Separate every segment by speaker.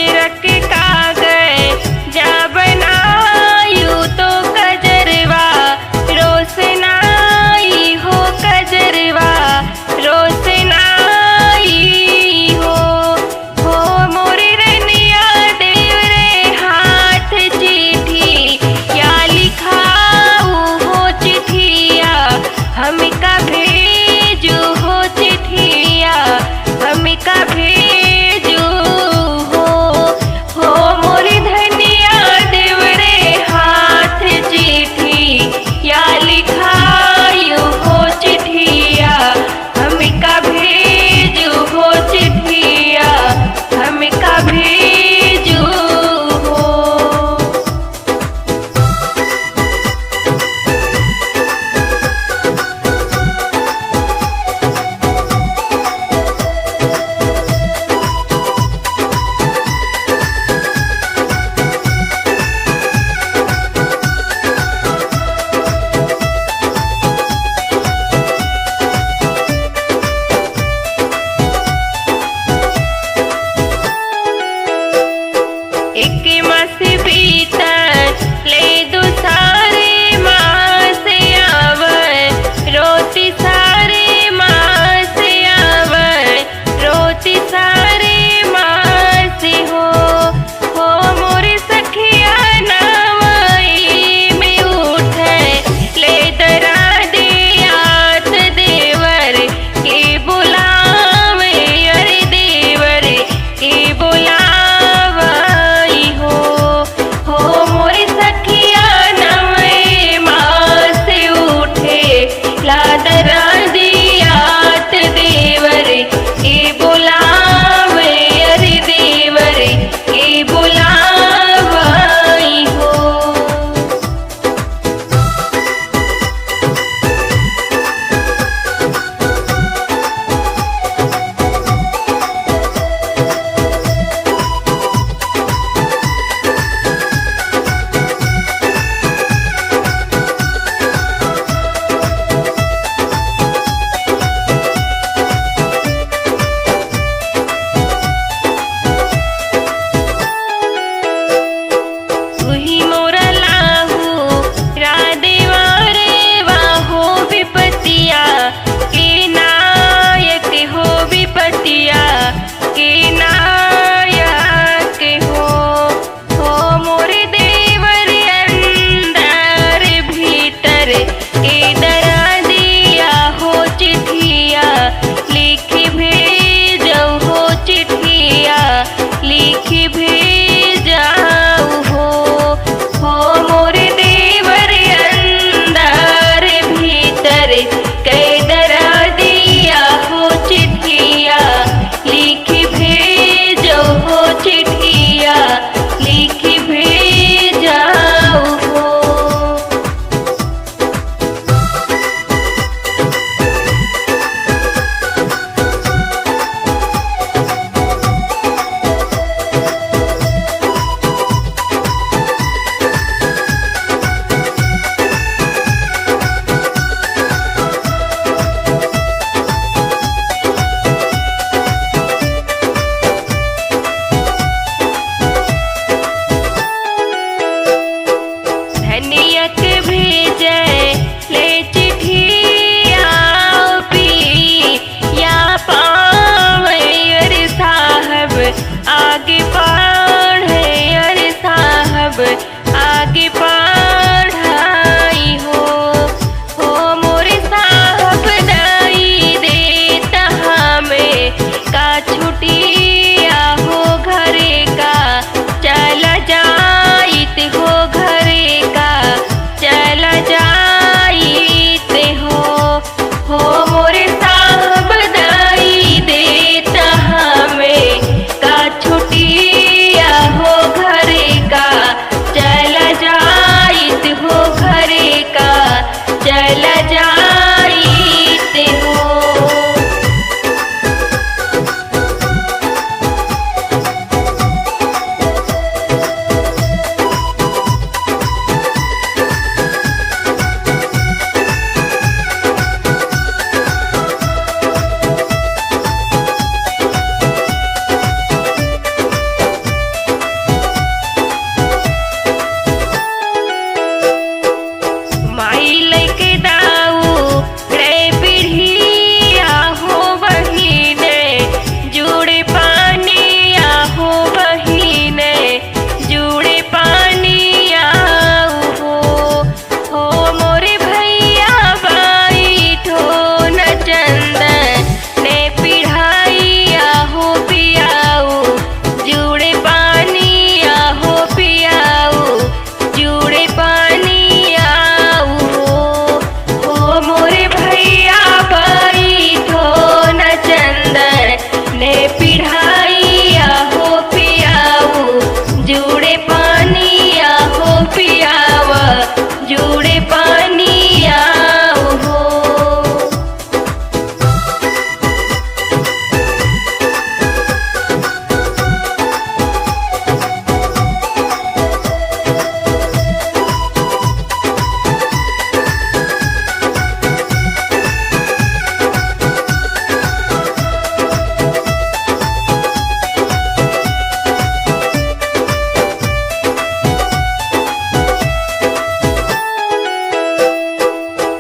Speaker 1: अजरक कागज जा बनायू तो कजरवा रोशनाई हो, कजरवा रोशनाई हो मोरी रनिया देव रे हाथ चिट्ठी क्या लिखाऊ हो चिट्ठिया हमका भेजू हो, चिट्ठिया हमका भेजू हो मोरी धनिया देव रे हाथ चिट्ठी क्या लिखायू हो, चिट्ठिया हमका भेजू हो, चिट्ठिया हमका भेजू हो। एक मास बीतल ले दूसरे मास आवन रोती सारे मास आवन रोती सारे मास हो मोरे सखिया नावई में उठे ले दरा दे आत देवर के बुलावे, अरे देवर के बुलावा हो जुड़े पानिया हो पियावा जुड़े पानिया हो।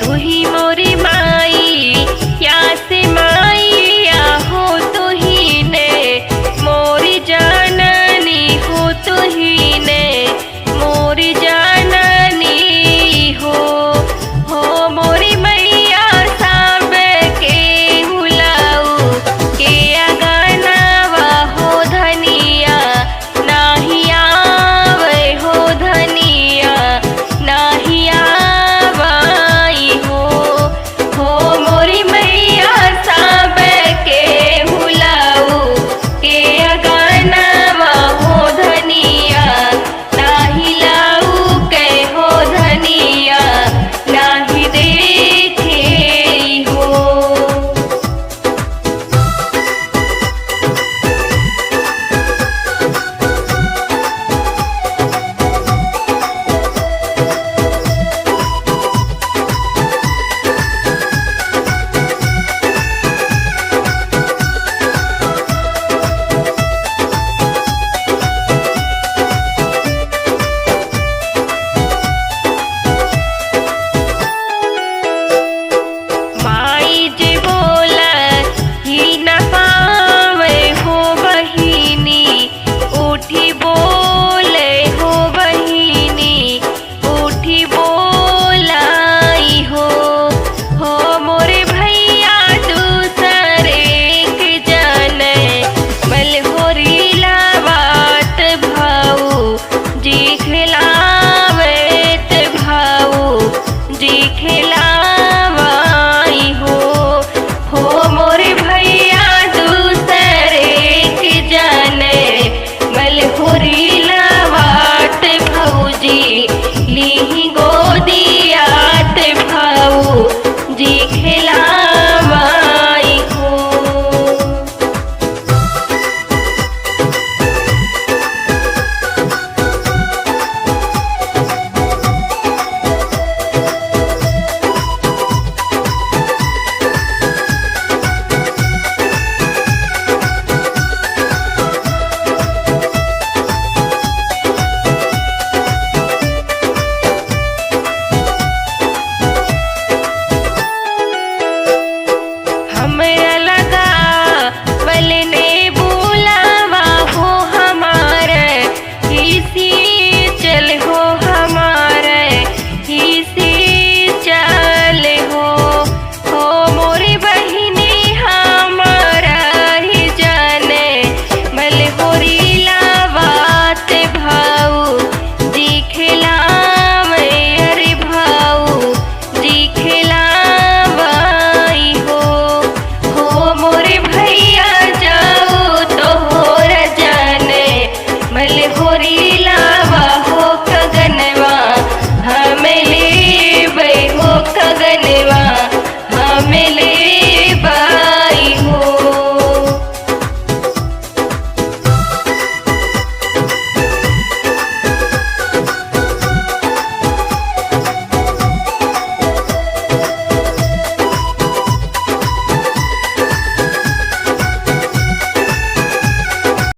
Speaker 1: तू ही मोरी माई या से माईया हो, तू ही ने मोरी जाननी हो, तू ही ने मोरी जाननी हो। मोरी मैया सब के हुलाऊ के अगनावा हो धनिया नाही आवे हो धनिया नाही आवाई हो। मोरी मैया सब के हुलाऊ के अगनावा हो धनिया नाही लाऊ के हो धनिया नाही देखे हो। माई जे बोला ही न पावे हो बहिनी, उठी बोले हो बहिनी उठी बोलाई हो। मोरे भैया दूसरे के जाने मलहोरी लावात भाऊ जी खिलावत भाऊ जी खिलावाई हो। मोरे भैया दूसरे के जाने मलहोरी लावात भौजी लीही गोदियात भाऊ जी खिलावाई हो। हमरा लगा बलने बुलावा हो हमारे इसी चल हो हमारे इसी चल हो। मोरी बहिनी हमारा ही जाने मलहोरी लावात भाऊ जी खिलावे अरे भाऊ जी खिलावाई हो। मोरे भैया जाओ तो हो जाने मलहोरी लावा